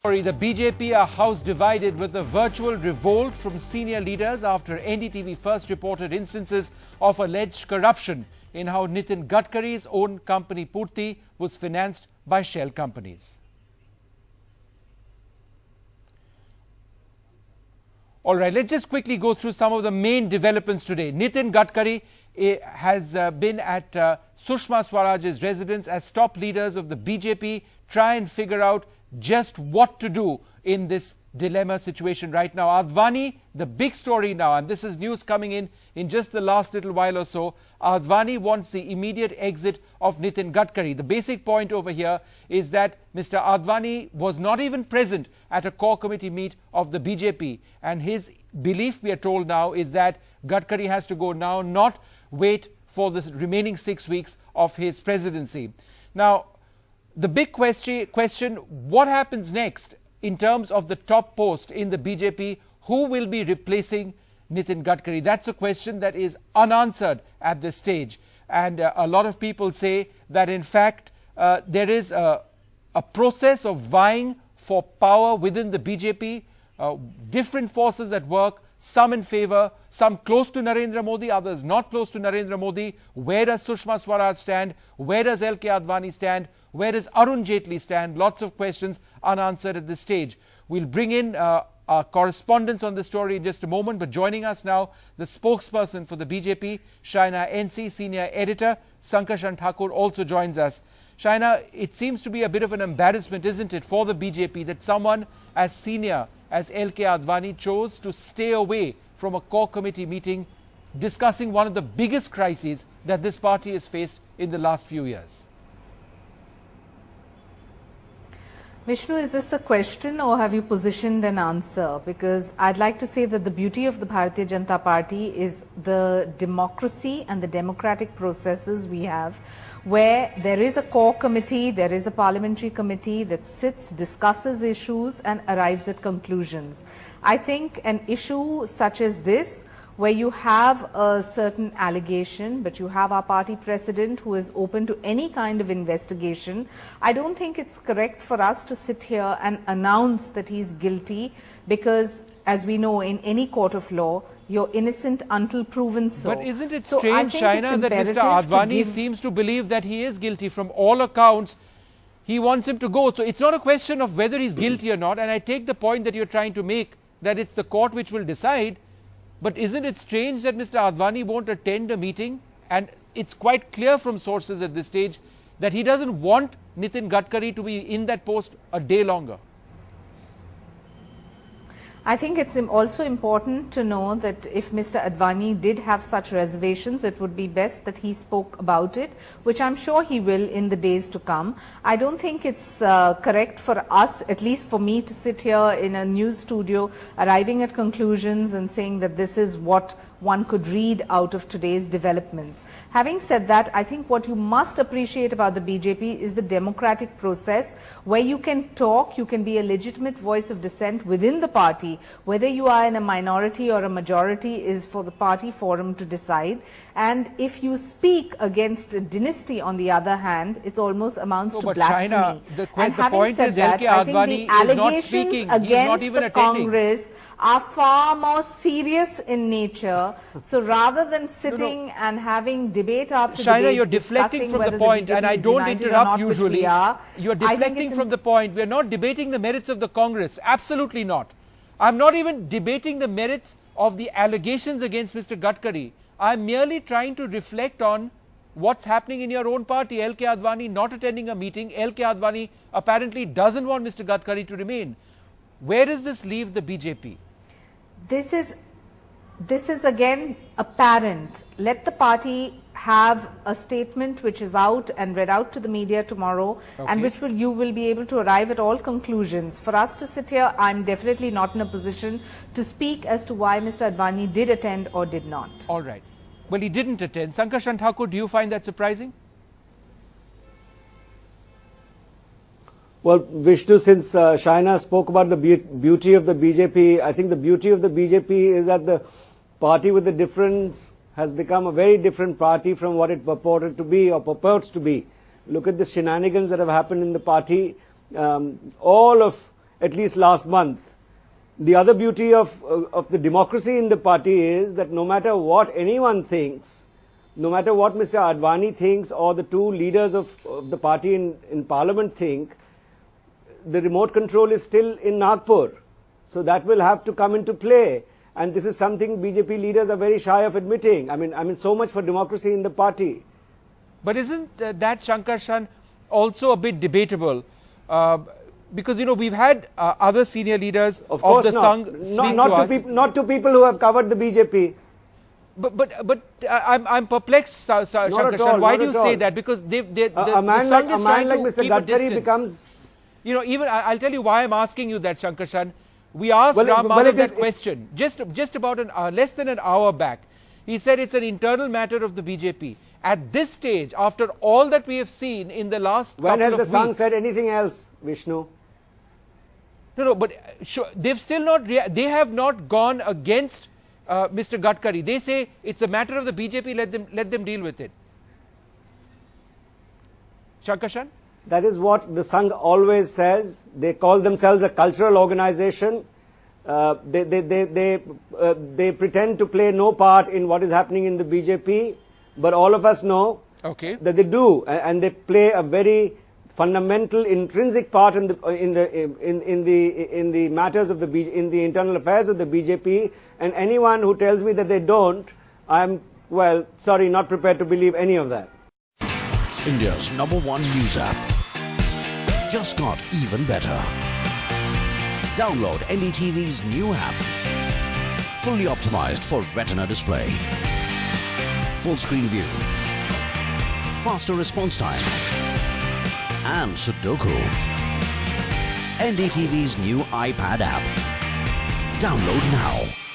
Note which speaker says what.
Speaker 1: The BJP are house divided with a virtual revolt from senior leaders after NDTV first reported instances of alleged corruption in how Nitin Gadkari's own company Purti was financed by shell companies. Alright, let's just quickly go through some of the main developments today. Nitin Gadkari has been at Sushma Swaraj's residence as top leaders of the BJP try and figure out just what to do in this dilemma situation right now. Advani, the big story now, and this is news coming in just the last little while or so. Advani wants the immediate exit of Nitin Gadkari. The basic point over here is that Mr Advani was not even present at a core committee meet of the BJP, and his belief, we are told now, is that Gadkari has to go now, not wait for the remaining 6 weeks of his presidency. Now, the big question, what happens next in terms of the top post in the BJP? Who will be replacing Nitin Gadkari? That's a question that is unanswered at this stage. And a lot of people say that in fact there is a process of vying for power within the BJP, different forces at work, some in favor, some close to Narendra Modi, others not close to Narendra Modi. Where does Sushma Swaraj stand? Where does LK Advani stand? Where does Arun Jaitley stand? Lots of questions unanswered at this stage. We'll bring in our correspondents on the story in just a moment, but joining us now, the spokesperson for the BJP, Shaina NC, senior editor, Sankarshan Thakur also joins us. Shaina, it seems to be a bit of an embarrassment, isn't it, for the BJP that someone as senior as LK Advani chose to stay away from a core committee meeting discussing one of the biggest crises that this party has faced in the last few years.
Speaker 2: Vishnu, is this a question or have you positioned an answer? Because I'd like to say that the beauty of the Bharatiya Janata Party is the democracy and the democratic processes we have, where there is a core committee, there is a parliamentary committee that sits, discusses issues and arrives at conclusions. I think an issue such as this, where you have a certain allegation, but you have our party president who is open to any kind of investigation, I don't think it's correct for us to sit here and announce that he's guilty, because as we know, in any court of law, you're innocent until proven so.
Speaker 1: But isn't it strange, Shaina, that Mr Advani seems to believe that he is guilty? From all accounts, he wants him to go. So it's not a question of whether he's guilty or not. And I take the point that you're trying to make, that it's the court which will decide. But isn't it strange that Mr Advani won't attend a meeting? And it's quite clear from sources at this stage that he doesn't want Nitin Gadkari to be in that post a day longer.
Speaker 2: I think it's also important to know that if Mr Advani did have such reservations, it would be best that he spoke about it, which I'm sure he will in the days to come. I don't think it's correct for us, at least for me, to sit here in a news studio arriving at conclusions and saying that this is what one could read out of today's developments. Having said that, I think what you must appreciate about the BJP is the democratic process, where you can talk, you can be a legitimate voice of dissent within the party. Whether you are in a minority or a majority is for the party forum to decide. And if you speak against a dynasty, on the other hand, it almost amounts to blasphemy.
Speaker 1: China, the point is LK Advani is not speaking, he's not even attending.
Speaker 2: Congress are far more serious in nature. So rather than sitting and having debate after
Speaker 1: Shaina,
Speaker 2: debate,
Speaker 1: you're deflecting from the point, and I don't interrupt usually. You're deflecting from the point. We're not debating the merits of the Congress. Absolutely not. I'm not even debating the merits of the allegations against Mr Gadkari. I'm merely trying to reflect on what's happening in your own party. LK Advani not attending a meeting. LK Advani apparently doesn't want Mr Gadkari to remain. Where does this leave the BJP?
Speaker 2: This is again apparent. Let the party have a statement which is out and read out to the media tomorrow, and which you will be able to arrive at all conclusions. For us to sit here, I'm definitely not in a position to speak as to why Mr Advani did attend or did not.
Speaker 1: All right. Well, he didn't attend. Sankarshan Thakur, do you find that surprising?
Speaker 3: Well, Vishnu, since Shaina spoke about the beauty of the BJP, I think the beauty of the BJP is that the party with the difference has become a very different party from what it purported to be or purports to be. Look at the shenanigans that have happened in the party. All of at least last month. The other beauty of the democracy in the party is that no matter what anyone thinks, no matter what Mr. Advani thinks or the two leaders of the party in parliament think, the remote control is still in Nagpur. So that will have to come into play. And this is something BJP leaders are very shy of admitting. I mean, so much for democracy in the party.
Speaker 1: But isn't that, Shankarshan, also a bit debatable? Because, you know, we've had other senior leaders of the Sangh speak to us.
Speaker 3: Not to people who have covered the BJP.
Speaker 1: But I'm perplexed, Shankarshan. Why do you say that? Because the Sangh is trying to keep a distance.
Speaker 3: Becomes...
Speaker 1: You know, even I'll tell you why I'm asking you that, Shankarshan. We asked Ram Madhav that question just about less than an hour back. He said it's an internal matter of the BJP. At this stage, after all that we have seen in the last couple of weeks...
Speaker 3: When has the Sangh said anything else, Vishnu?
Speaker 1: No, but they've still not... They have not gone against Mr. Gadkari. They say it's a matter of the BJP, let them deal with it. Shankarshan?
Speaker 3: That is what the Sangh always says. They call themselves a cultural organization. They pretend to play no part in what is happening in the BJP, but all of us know that they do, and they play a very fundamental, intrinsic part in the matters of in the internal affairs of the BJP. And anyone who tells me that they don't, I'm sorry, not prepared to believe any of that.
Speaker 4: India's #1 news app just got even better. Download NDTV's new app. Fully optimized for retina display. Full screen view. Faster response time. And Sudoku. NDTV's new iPad app. Download now.